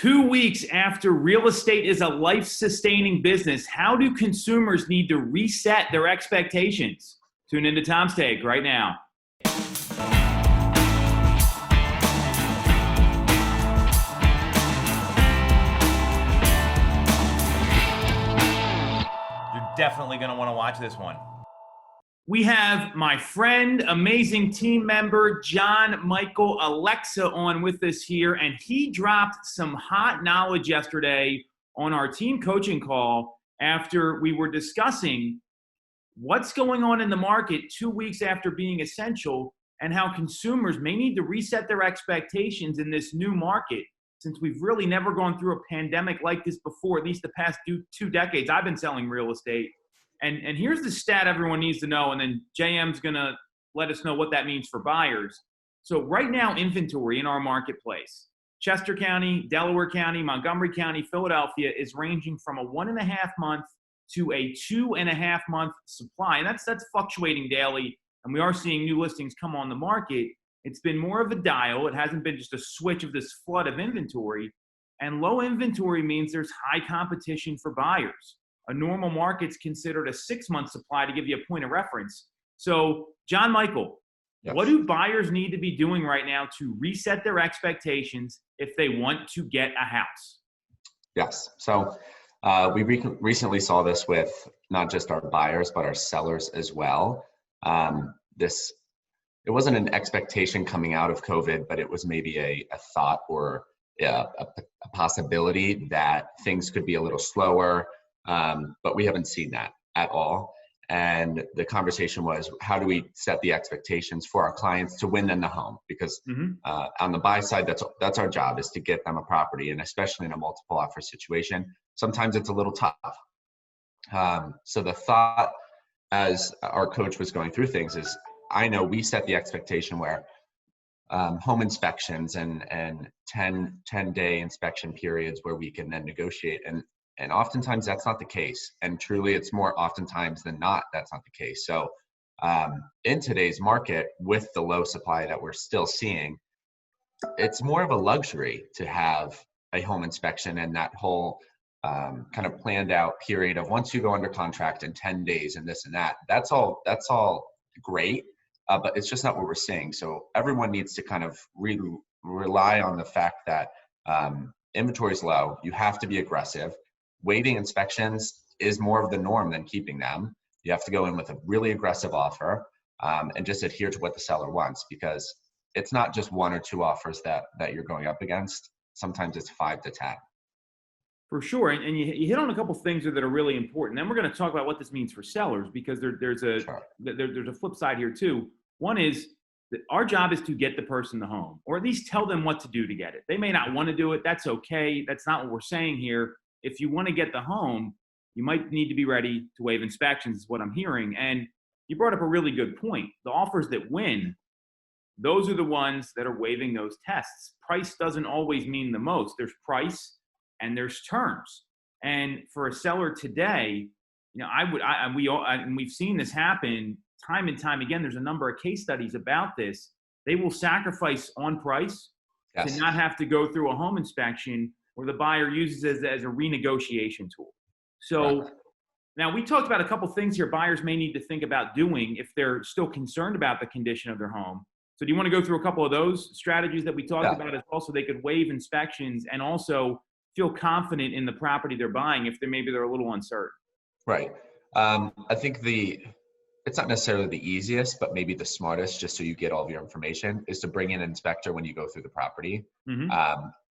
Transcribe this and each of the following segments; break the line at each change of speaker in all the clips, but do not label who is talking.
2 weeks after real estate is a life-sustaining business, how do consumers need to reset their expectations? Tune into Tom's Take right now.
You're definitely going to want to watch this one.
We have my friend, amazing team member, John Michael Oleksa on with us here, and he dropped some hot knowledge yesterday on our team coaching call after we were discussing what's going on in the market 2 weeks after being essential and how consumers may need to reset their expectations in this new market since we've really never gone through a pandemic like this before, at least the past two decades I've been selling real estate. And here's the stat everyone needs to know, and then JM's going to let us know what that means for buyers. So right now, inventory in our marketplace, Chester County, Delaware County, Montgomery County, Philadelphia, is ranging from a 1.5 month to a 2.5 month supply. And that's fluctuating daily, and we are seeing new listings come on the market. It's been more of a dial. It hasn't been just a switch of this flood of inventory. And low inventory means there's high competition for buyers. A normal market's considered a 6-month supply, to give you a point of reference. So, John Michael,
Yes.
What do buyers need to be doing right now to reset their expectations if they want to get a house?
Yes. So we recently saw this with not just our buyers, but our sellers as well. It wasn't an expectation coming out of COVID, but it was maybe a thought or a possibility that things could be a little slower. But we haven't seen that at all. And the conversation was, how do we set the expectations for our clients to win them the home? Because on the buy side, that's our job, is to get them a property, and especially in a multiple offer situation, sometimes it's a little tough. So the thought as our coach was going through things is, I know we set the expectation where home inspections and 10-day inspection periods where we can then negotiate. And oftentimes that's not the case. And truly, it's more oftentimes than not, that's not the case. So in today's market, with the low supply that we're still seeing, it's more of a luxury to have a home inspection and that whole kind of planned out period of once you go under contract in 10 days and this and that. That's all great, but it's just not what we're seeing. So everyone needs to kind of rely on the fact that inventory is low. You have to be aggressive. Waiving inspections is more of the norm than keeping them. You have to go in with a really aggressive offer and just adhere to what the seller wants, because it's not just 1 or 2 offers that you're going up against. Sometimes it's 5 to 10.
For sure. And you hit on a couple things that are really important. Then we're going to talk about what this means for sellers, because there's a flip side here too. One is that our job is to get the person the home, or at least tell them what to do to get it. They may not want to do it. That's okay. That's not what we're saying here. If you want to get the home, you might need to be ready to waive inspections, is what I'm hearing. And you brought up a really good point. The offers that win, those are the ones that are waiving those tests. Price doesn't always mean the most. There's price and there's terms. And for a seller today, we've seen this happen time and time again. There's a number of case studies about this. They will sacrifice on price to not have to go through a home inspection, where the buyer uses it as a renegotiation tool. So now we talked about a couple things here buyers may need to think about doing if they're still concerned about the condition of their home. So do you want to go through a couple of those strategies that we talked about as well, so they could waive inspections and also feel confident in the property they're buying if they're a little uncertain?
Right. I think it's not necessarily the easiest, but maybe the smartest, just so you get all of your information, is to bring in an inspector when you go through the property.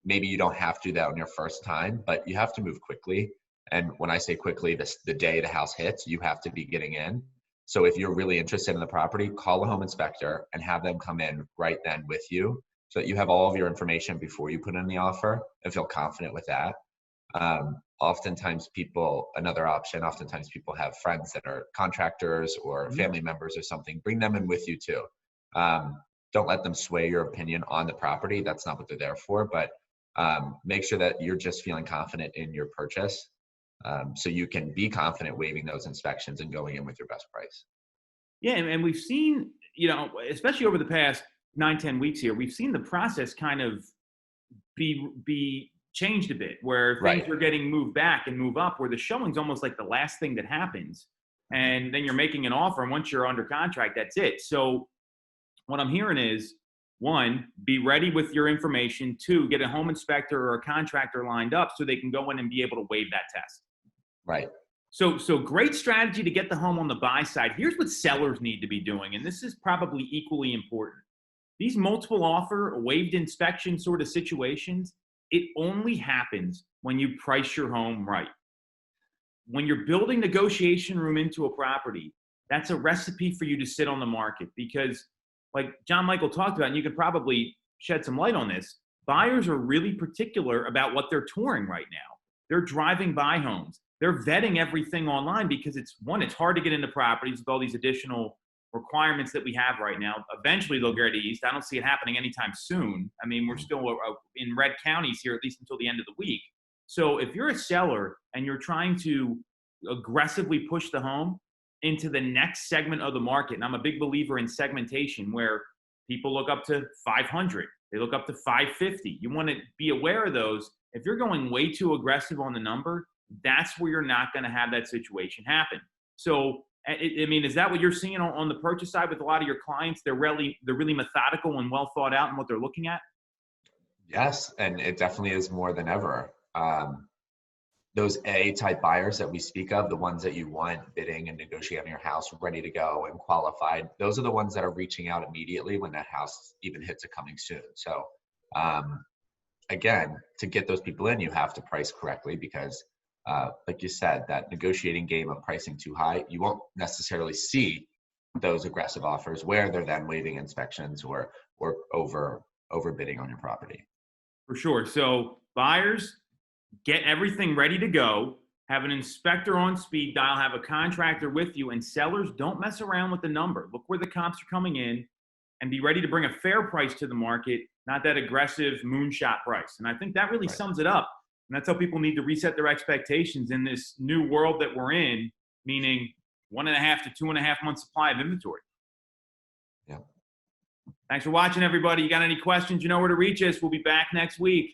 Maybe you don't have to do that on your first time, but you have to move quickly. And when I say quickly, the day the house hits, you have to be getting in. So if you're really interested in the property, call a home inspector and have them come in right then with you, so that you have all of your information before you put in the offer and feel confident with that. Oftentimes people have friends that are contractors or family members or something. Bring them in with you too. Don't let them sway your opinion on the property. That's not what they're there for, but make sure that you're just feeling confident in your purchase, so you can be confident waiving those inspections and going in with your best price.
Yeah, and we've seen, especially over the past 9-10 weeks here, we've seen the process kind of be changed a bit, where things are getting moved back and move up, where the showing's almost like the last thing that happens. And then you're making an offer, and once you're under contract, that's it. So what I'm hearing is, one, be ready with your information. Two, get a home inspector or a contractor lined up so they can go in and be able to waive that test.
Right.
So great strategy to get the home on the buy side. Here's what sellers need to be doing, and this is probably equally important. These multiple offer, waived inspection sort of situations, it only happens when you price your home right. When you're building negotiation room into a property, that's a recipe for you to sit on the market, because like John Michael talked about, and you could probably shed some light on this, buyers are really particular about what they're touring right now. They're driving by homes. They're vetting everything online because it's hard to get into properties with all these additional requirements that we have right now. Eventually they'll get eased. I don't see it happening anytime soon. I mean, we're still in red counties here, at least until the end of the week. So if you're a seller and you're trying to aggressively push the home into the next segment of the market, and I'm a big believer in segmentation, where people look up to 500, they look up to 550. You want to be aware of those. If you're going way too aggressive on the number, that's where you're not going to have that situation happen. So, I mean, is that what you're seeing on the purchase side with a lot of your clients? They're really methodical and well thought out in what they're looking at?
Yes, and it definitely is more than ever. Those A-type buyers that we speak of, the ones that you want bidding and negotiating your house ready to go and qualified, those are the ones that are reaching out immediately when that house even hits a coming soon. So again, to get those people in, you have to price correctly, because like you said, that negotiating game of pricing too high, you won't necessarily see those aggressive offers where they're then waiving inspections or overbidding on your property.
For sure. So buyers, get everything ready to go, have an inspector on speed dial, have a contractor with you, and sellers, don't mess around with the number. Look where the comps are coming in and be ready to bring a fair price to the market, not that aggressive moonshot price. And I think that really sums it up. And that's how people need to reset their expectations in this new world that we're in, meaning 1.5 to 2.5 months supply of inventory.
Yeah.
Thanks for watching, everybody. You got any questions, you know where to reach us. We'll be back next week.